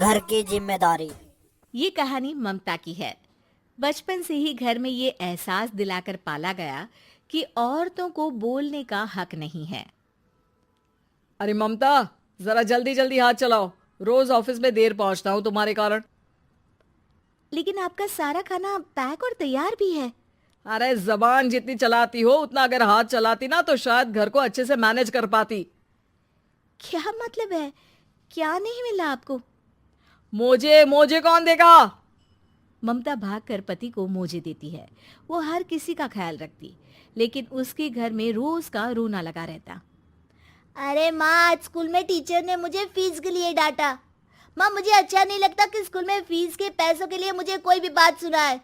घर की जिम्मेदारी। ये कहानी ममता की है। बचपन से ही घर में ये एहसास दिलाकर पाला गया कि औरतों को बोलने का हक नहीं है। अरे ममता, जरा जल्दी जल्दी हाथ चलाओ। रोज ऑफिस में देर पहुंचता हूँ तुम्हारे कारण। लेकिन आपका सारा खाना पैक और तैयार भी है। अरे जबान जितनी चलाती हो उतना अगर हाथ चलाती ना तो शायद घर को अच्छे से मैनेज कर पाती। क्या मतलब है? क्या नहीं मिला आपको? मोजे मोजे कौन देगा? ममता भागकर पति को मोजे देती है। वो हर किसी का ख्याल रखती, लेकिन उसके घर में रोज का रोना लगा रहता। अरे माँ, आज स्कूल में टीचर ने मुझे फीस के लिए डांटा। माँ, मुझे अच्छा नहीं लगता कि स्कूल में फीस के पैसों के लिए मुझे कोई भी बात सुनाए।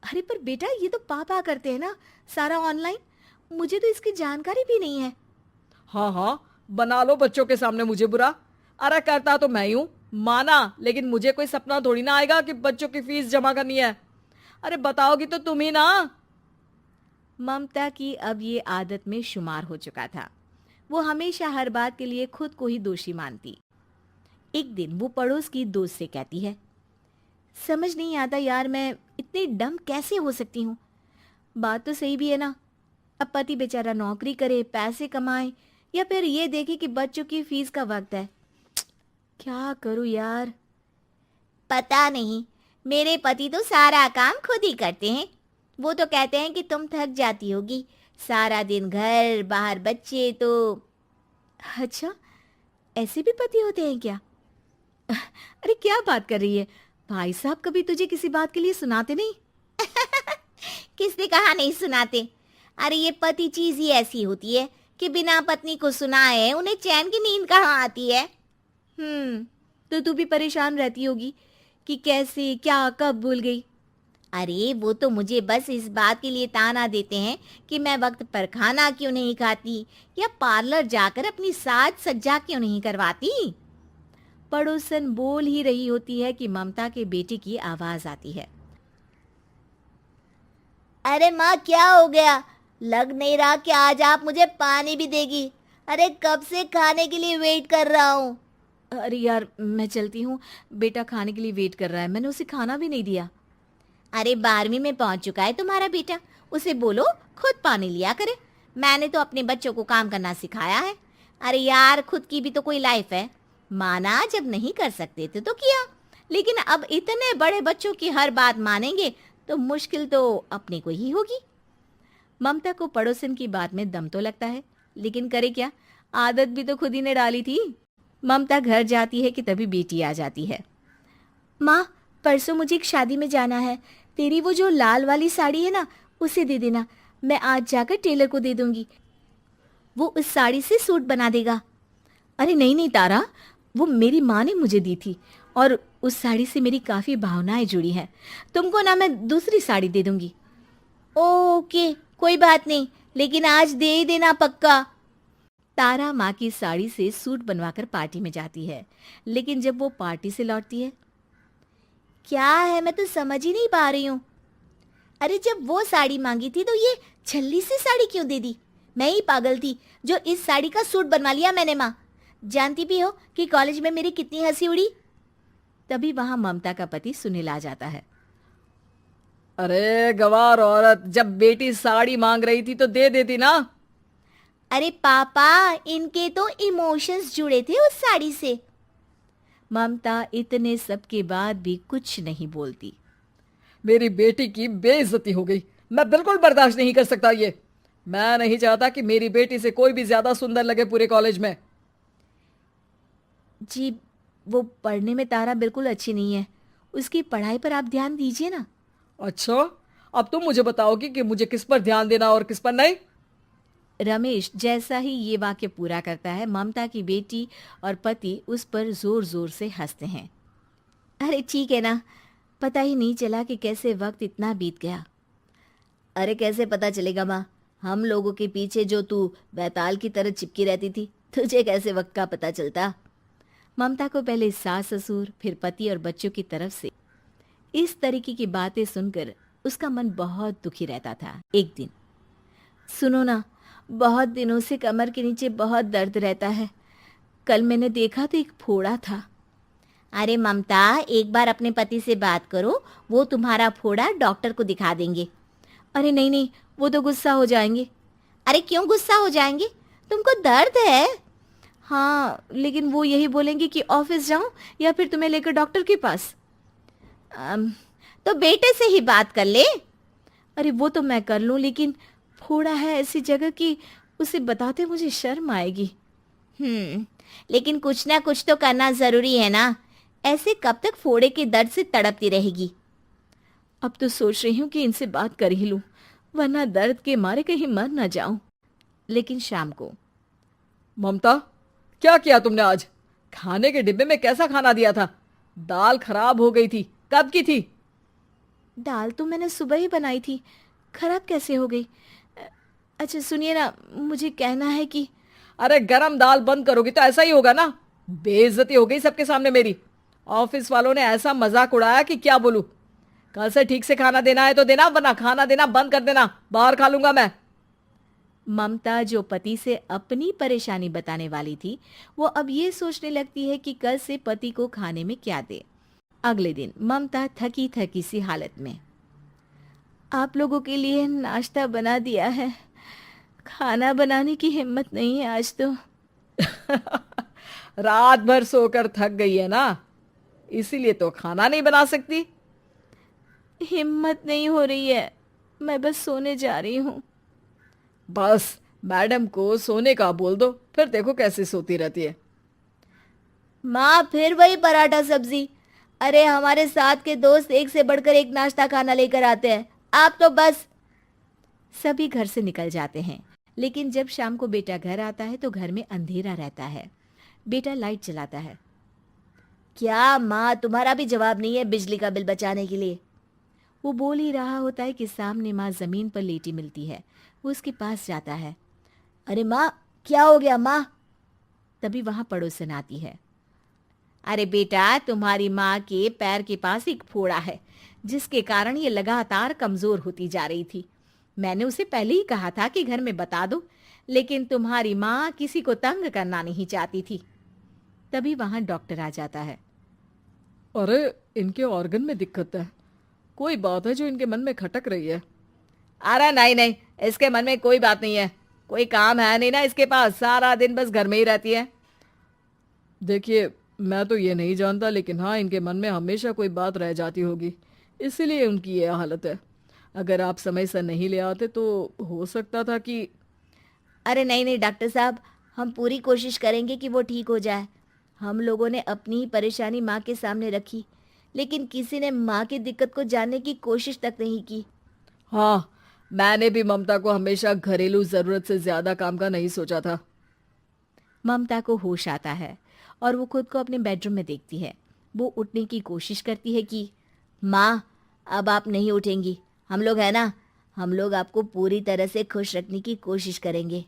अरे पर बेटा, ये तो पापा करते हैं ना, सारा ऑनलाइन। मुझे तो इसकी जानकारी भी नहीं है। हाँ हाँ, बना लो बच्चों के सामने मुझे बुरा। अरे करता तो मैं ही हूँ, माना, लेकिन मुझे कोई सपना थोड़ी ना आएगा कि बच्चों की फीस जमा करनी है। अरे बताओगी तो तुम ही ना। ममता की अब ये आदत में शुमार हो चुका था। वो हमेशा हर बात के लिए खुद को ही दोषी मानती। एक दिन वो पड़ोस की दोस्त से कहती है, समझ नहीं आता यार, मैं इतनी डम कैसे हो सकती हूँ। बात तो सही भी है ना। अब पति बेचारा नौकरी करे, पैसे कमाए, या फिर ये देखे कि बच्चों की फीस का वक्त है। क्या करूँ यार। पता नहीं, मेरे पति तो सारा काम खुद ही करते हैं। वो तो कहते हैं कि तुम थक जाती होगी, सारा दिन घर बाहर बच्चे। तो अच्छा, ऐसे भी पति होते हैं क्या? अरे क्या बात कर रही है? भाई साहब कभी तुझे किसी बात के लिए सुनाते नहीं? किसने कहा नहीं सुनाते? अरे ये पति चीज ही ऐसी होती है कि बिना पत्नी को सुनाए उन्हें चैन की नींद कहाँ आती है। तो तू भी परेशान रहती होगी कि कैसे, क्या, कब भूल गई। अरे वो तो मुझे बस इस बात के लिए ताना देते हैं कि मैं वक्त पर खाना क्यों नहीं खाती या पार्लर जाकर अपनी साज सज्जा क्यों नहीं करवाती। पड़ोसन बोल ही रही होती है कि ममता के बेटे की आवाज आती है। अरे माँ, क्या हो गया? लग नहीं रहा कि आज आप मुझे पानी भी देगी। अरे कब से खाने के लिए वेट कर रहा हूँ। अरे यार, मैं चलती हूँ। बेटा खाने के लिए वेट कर रहा है, मैंने उसे खाना भी नहीं दिया। अरे 12वीं में पहुंच चुका है तुम्हारा बेटा, उसे बोलो खुद पानी लिया करे। मैंने तो अपने बच्चों को काम करना सिखाया है। अरे यार, खुद की भी तो कोई लाइफ है। माना जब नहीं कर सकते थे तो किया, लेकिन अब इतने बड़े बच्चों की हर बात मानेंगे तो मुश्किल तो अपने को ही होगी। ममता को पड़ोसन की बात में दम तो लगता है, लेकिन करे क्या, आदत भी तो खुद ही ने डाली थी। ममता घर जाती है कि तभी बेटी आ जाती है। माँ, परसों मुझे एक शादी में जाना है। तेरी वो जो लाल वाली साड़ी है ना, उसे दे देना। मैं आज जाकर टेलर को दे दूंगी, वो उस साड़ी से सूट बना देगा। अरे नहीं नहीं तारा, वो मेरी माँ ने मुझे दी थी और उस साड़ी से मेरी काफ़ी भावनाएं जुड़ी हैं। तुमको ना मैं दूसरी साड़ी दे दूंगी। ओके, कोई बात नहीं, लेकिन आज दे ही देना पक्का। तारा माँ की साड़ी से सूट बनवाकर पार्टी में जाती है, लेकिन जब वो पार्टी से लौटती है, क्या है, मैं तो समझ ही नहीं पा रही हूँ। अरे जब वो साड़ी मांगी थी तो ये छल्ली सी साड़ी क्यों दे दी? मैं ही पागल थी जो इस साड़ी का सूट बनवा लिया मैंने। माँ, जानती भी हो कि कॉलेज में मेरी कितनी हंसी उड़ी। तभी वहां ममता का पति सुनील आ जाता है। अरे गवार औरत, जब बेटी साड़ी मांग रही थी तो दे देती ना। अरे पापा, इनके तो इमोशंस जुड़े थे उस साड़ी से। ममता इतने सब के बाद भी कुछ नहीं बोलती। मेरी बेटी की बेइज्जती हो गई, मैं बिल्कुल बर्दाश्त नहीं कर सकता ये। मैं नहीं चाहता कि मेरी बेटी से कोई भी ज्यादा सुंदर लगे पूरे कॉलेज में। जी, वो पढ़ने में तारा बिल्कुल अच्छी नहीं है, उसकी पढ़ाई पर आप ध्यान दीजिए ना। अच्छा, अब तुम मुझे बताओगी कि मुझे किस पर ध्यान देना और किस पर नहीं। रमेश जैसा ही ये वाक्य पूरा करता है, ममता की बेटी और पति उस पर जोर जोर से हंसते हैं। अरे ठीक है ना, पता ही नहीं चला कि कैसे वक्त इतना बीत गया। अरे कैसे पता चलेगा माँ, हम लोगों के पीछे जो तू बैताल की तरह चिपकी रहती थी, तुझे कैसे वक्त का पता चलता। ममता को पहले सास ससुर, फिर पति और बच्चों की तरफ से इस तरीके की बातें सुनकर उसका मन बहुत दुखी रहता था। एक दिन, सुनो ना, बहुत दिनों से कमर के नीचे बहुत दर्द रहता है। कल मैंने देखा तो एक फोड़ा था। अरे ममता, एक बार अपने पति से बात करो, वो तुम्हारा फोड़ा डॉक्टर को दिखा देंगे। अरे नहीं नहीं, वो तो गुस्सा हो जाएंगे। अरे क्यों गुस्सा हो जाएंगे? तुमको दर्द है? हाँ, लेकिन वो यही बोलेंगे कि ऑफिस जाऊं या फिर तुम्हें लेकर डॉक्टर के पास। तो बेटे से ही बात कर ले। अरे वो तो मैं कर लूं, लेकिन फोड़ा है ऐसी जगह कि उसे बताते मुझे शर्म आएगी। लेकिन कुछ ना कुछ तो करना जरूरी है ना, ऐसे कब तक फोड़े के दर्द से तड़पती रहेगी? अब तो सोच रही हूँ कि इनसे बात कर ही लूं, वरना दर्द के मारे कहीं मर ना जाऊं। लेकिन शाम को, ममता, क्या किया तुमने आज? खाने के डिब्बे में कैसा खाना दिया था? दाल खराब हो गई थी। कब की थी? दाल तो मैंने सुबह ही बनाई थी, खराब कैसे हो गई? अच्छा सुनिए ना, मुझे कहना है कि अरे गरम दाल बंद करोगी तो ऐसा ही होगा ना। बेइज्जती हो गई सबके सामने मेरी। ऑफिस वालों ने ऐसा मजाक उड़ाया कि क्या बोलूं। कल से ठीक से खाना देना है तो देना, वरना खाना देना बंद कर देना। बाहर खा लूंगा मैं। ममता, जो पति से अपनी परेशानी बताने वाली थी, वो अब ये सोचने लगती है कि कल से पति को खाने में क्या दे। अगले दिन ममता थकी थकी सी हालत में, आप लोगों के लिए नाश्ता बना दिया है, खाना बनाने की हिम्मत नहीं है आज तो। रात भर सोकर थक गई है ना, इसीलिए तो खाना नहीं बना सकती। हिम्मत नहीं हो रही है, मैं बस सोने जा रही हूँ। बस मैडम को सोने का बोल दो, फिर देखो कैसे सोती रहती है। माँ, फिर वही पराठा सब्जी। अरे हमारे साथ के दोस्त एक से बढ़कर एक नाश्ता खाना लेकर आते हैं, आप तो बस। सभी घर से निकल जाते हैं, लेकिन जब शाम को बेटा घर आता है तो घर में अंधेरा रहता है। बेटा लाइट जलाता है। क्या माँ, तुम्हारा भी जवाब नहीं है बिजली का बिल बचाने के लिए? वो बोल ही रहा होता है कि सामने माँ जमीन पर लेटी मिलती है। वो उसके पास जाता है। अरे माँ, क्या हो गया माँ? तभी वहां पड़ोसन आती है। अरे बेटा, तुम्हारी माँ के पैर के पास एक फोड़ा है, जिसके कारण ये लगातार कमजोर होती जा रही थी। मैंने उसे पहले ही कहा था कि घर में बता दो, लेकिन तुम्हारी माँ किसी को तंग करना नहीं चाहती थी। तभी वहां डॉक्टर आ जाता है। अरे इनके ऑर्गन में दिक्कत है, कोई बात है जो इनके मन में खटक रही है। अरे नहीं नहीं, इसके मन में कोई बात नहीं है, कोई काम है नहीं ना इसके पास, सारा दिन बस घर में ही रहती है। देखिए, मैं तो ये नहीं जानता, लेकिन हाँ, इनके मन में हमेशा कोई बात रह जाती होगी, इसीलिए उनकी ये हालत है। अगर आप समय से नहीं ले आते तो हो सकता था कि। अरे नहीं नहीं डॉक्टर साहब, हम पूरी कोशिश करेंगे कि वो ठीक हो जाए। हम लोगों ने अपनी ही परेशानी माँ के सामने रखी, लेकिन किसी ने माँ की दिक्कत को जानने की कोशिश तक नहीं की। हाँ, मैंने भी ममता को हमेशा घरेलू जरूरत से ज्यादा काम का नहीं सोचा था। ममता को होश आता है और वो खुद को अपने बेडरूम में देखती है। वो उठने की कोशिश करती है कि माँ, अब आप नहीं उठेंगी। हम लोग है ना, हम लोग आपको पूरी तरह से खुश रखने की कोशिश करेंगे।